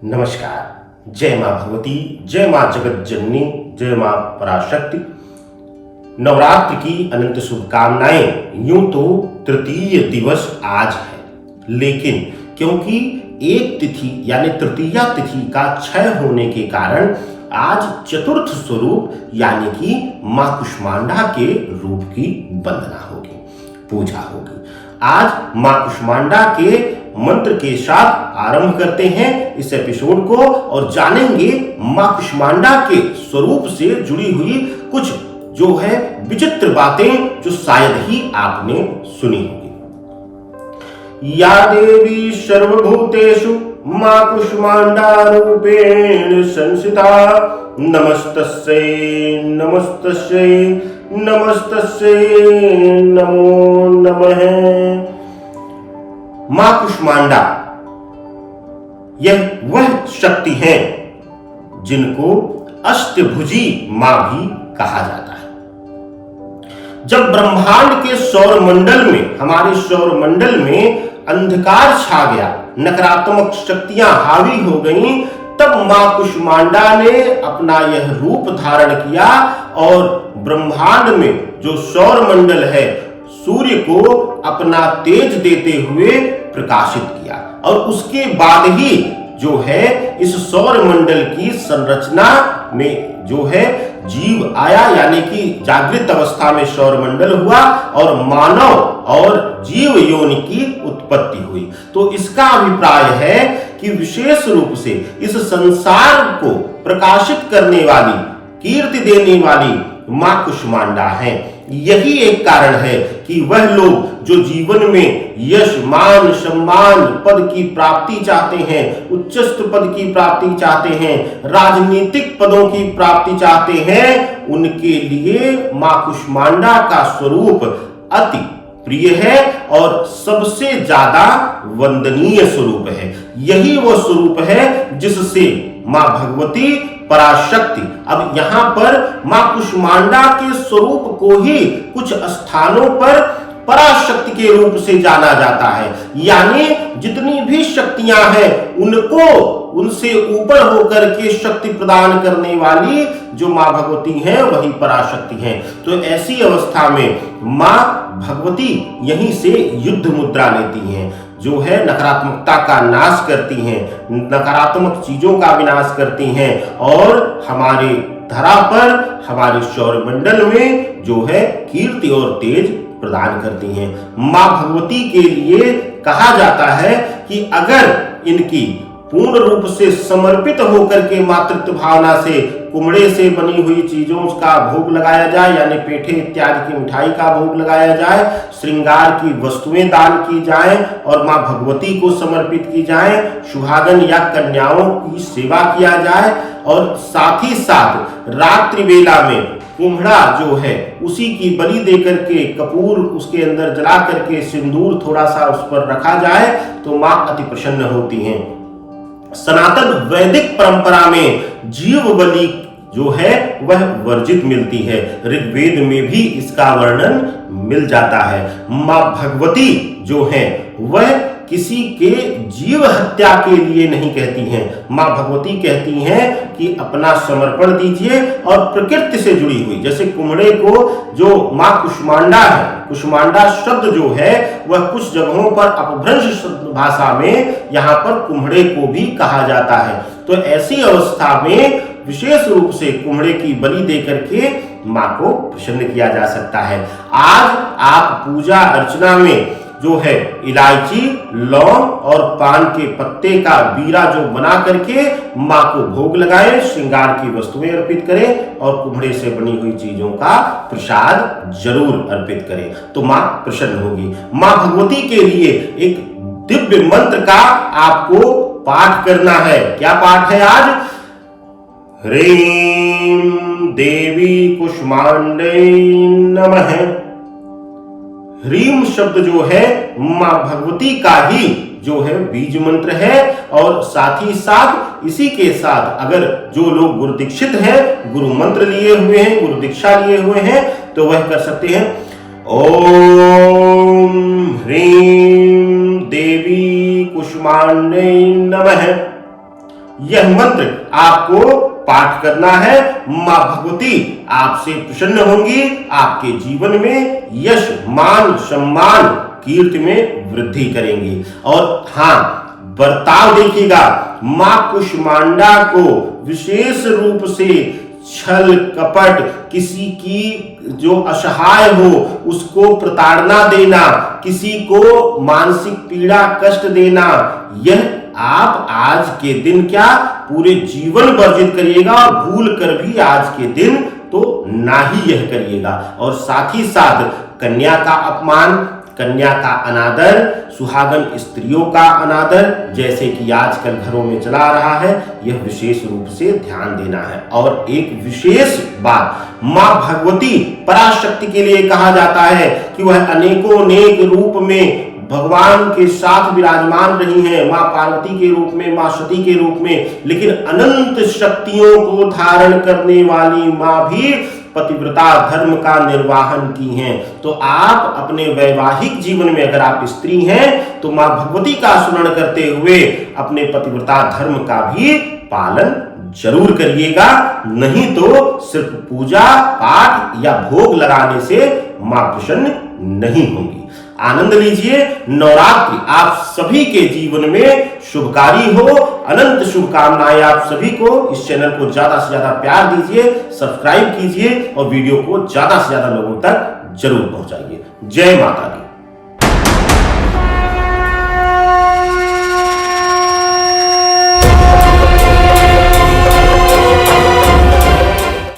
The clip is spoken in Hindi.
नमस्कार। जय मां भगवती, जय मां जगत जननी, जय मां पराशक्ति। नवरात्र की अनंत शुभकामनाएं। यूं तो तृतीय दिवस आज है, लेकिन क्योंकि एक तिथि यानी तृतीया तिथि का क्षय होने के कारण आज चतुर्थ स्वरूप यानी कि मां कुष्मांडा के रूप की वंदना होगी, पूजा होगी। आज मां कुष्मांडा के मंत्र के साथ आरंभ करते हैं इस एपिसोड को और जानेंगे मां कुष्मांडा के स्वरूप से जुड़ी हुई कुछ जो है विचित्र बातें जो शायद ही आपने सुनी होगी। या देवी सर्वभूतेषु मां कुष्मांडा रूपेण संस्थिता नमस्तस्यै नमस्तस्यै नमस्तस्यै नमो नमः। मां कुष्मांडा यह वह शक्ति है जिनको अष्टभुजी मां भी कहा जाता है। जब ब्रह्मांड के सौरमंडल में, हमारे सौरमंडल में अंधकार छा गया, नकारात्मक शक्तियां हावी हो गईं, तब मां कुष्मांडा ने अपना यह रूप धारण किया और ब्रह्मांड में जो सौरमंडल है सूर्य को अपना तेज देते हुए प्रकाशित किया और उसके बाद ही जो है इस सौर मंडल की संरचना में जो है जीव आया, यानी कि जागृत अवस्था में सौर मंडल हुआ और मानव और जीव योनि की उत्पत्ति हुई। तो इसका अभिप्राय है कि विशेष रूप से इस संसार को प्रकाशित करने वाली, कीर्ति देने वाली मां कुष्मांडा है। यही एक कारण है कि वह लोग जो जीवन में यश, मान, सम्मान, पद की प्राप्ति चाहते हैं, उच्चस्त पद की प्राप्ति चाहते हैं, राजनीतिक पदों की प्राप्ति चाहते हैं, उनके लिए मां कुष्मांडा का स्वरूप अति प्रिय है और सबसे ज्यादा वंदनीय स्वरूप है। यही वो स्वरूप है जिससे मां भगवती पराशक्ति, अब यहां पर मां कुष्मांडा के स्वरूप को ही कुछ स्थानों पर पराशक्ति के रूप से जाना जाता है, यानी जितनी भी शक्तियां हैं उनको उनसे ऊपर होकर के शक्ति प्रदान करने वाली जो मां भगवती हैं वही पराशक्ति हैं। तो ऐसी अवस्था में मां भगवती यहीं से युद्ध मुद्रा लेती हैं, जो है नकारात्मकता का नाश करती हैं, नकारात्मक चीजों का विनाश करती हैं और हमारे धरा पर, हमारे सौरमंडल में जो है कीर्ति और तेज प्रदान करती हैं। मां भगवती के लिए कहा जाता है कि अगर इनकी पूर्ण रूप से समर्पित होकर के मातृत्व भावना से कुमड़े से बनी हुई चीजों का भोग लगाया जाए, यानी पेठे इत्यादि की मिठाई का भोग लगाया जाए, श्रृंगार की वस्तुएं दान की जाएं और मां भगवती को समर्पित की जाएं, सुहागन या कन्याओं की सेवा किया जाए और साथ ही साथ रात्रि वेला में कुम्हड़ा जो है उसी की बलि देकर के कपूर उसके अंदर जला करके सिंदूर थोड़ा सा उस पर रखा जाए तो मां अति प्रसन्न होती हैं। सनातन वैदिक परंपरा में जीव बलि जो है वह वर्जित मिलती है, ऋग्वेद में भी इसका वर्णन मिल जाता है। मां भगवती जो है वह किसी के जीव हत्या के लिए नहीं कहती हैं। मां भगवती कहती हैं कि अपना समर्पण दीजिए और प्रकृति से जुड़ी हुई, जैसे कुम्हड़े को जो मां कुष्मांडा है, कुष्मांडा शब्द जो है वह कुछ जगहों पर अपभ्रंश भाषा में यहाँ पर कुम्हड़े को भी कहा जाता है। तो ऐसी अवस्था में विशेष रूप से कुम्हड़े की बलि देकर के मां को प्रसन्न किया जा सकता है। आज आप पूजा अर्चना में जो है इलायची, लौंग और पान के पत्ते का बीरा जो बना करके मां को भोग लगाएं, श्रृंगार की वस्तुएं अर्पित करें और कुम्हड़े से बनी हुई चीजों का प्रसाद जरूर अर्पित करें, तो मां प्रसन्न होगी। मां भगवती के लिए एक दिव्य मंत्र का आपको पाठ करना है। क्या पाठ है आज? ह्रीं देवी कुष्मांडे नमः। ह्रीम शब्द जो है मां भगवती का ही जो है बीज मंत्र है और साथ ही साथ इसी के साथ अगर जो लोग गुरु दीक्षित हैं, गुरु मंत्र लिए हुए हैं, गुरु दीक्षा लिए हुए हैं तो वह कर सकते हैं। ओम ह्रीं देवी कुष्मांडे नमः। यह मंत्र आपको पाठ करना है। मां भगवती आपसे प्रसन्न होंगी, आपके जीवन में यश, मान, सम्मान, कीर्ति में वृद्धि करेंगी। और हाँ, बर्ताव देखिएगा, मां कुष्मांडा को विशेष रूप से छल कपट, किसी की जो असहाय हो उसको प्रताड़ना देना, किसी को मानसिक पीड़ा कष्ट देना, यह आप आज के दिन क्या पूरे जीवन वर्जित करिएगा और भूल कर भी आज के दिन तो ना ही यह करिएगा। और साथ ही साथ कन्या का अपमान, कन्या का अनादर, सुहागन स्त्रियों का अनादर जैसे कि आजकल घरों में चला रहा है, यह विशेष रूप से ध्यान देना है। और एक विशेष बात, मां भगवती पराशक्ति के लिए कहा जाता है कि वह अनेकों अनेक रूप में भगवान के साथ विराजमान रही हैं, मां पार्वती के रूप में, मां सती के रूप में, लेकिन अनंत शक्तियों को धारण करने वाली मां भी पतिव्रता धर्म का निर्वाहन की हैं। तो आप अपने वैवाहिक जीवन में अगर आप स्त्री हैं तो मां भगवती का स्मरण करते हुए अपने पतिव्रता धर्म का भी पालन जरूर करिएगा, नहीं तो सिर्फ पूजा पाठ या भोग लगाने से मां प्रसन्न नहीं होंगी। आनंद लीजिए, नवरात्रि आप सभी के जीवन में शुभकारी हो। अनंत शुभकामनाएं आप सभी को। इस चैनल को ज्यादा से ज्यादा प्यार दीजिए, सब्सक्राइब कीजिए और वीडियो को ज्यादा से ज्यादा लोगों तक जरूर पहुंचाइए। जय माता दी।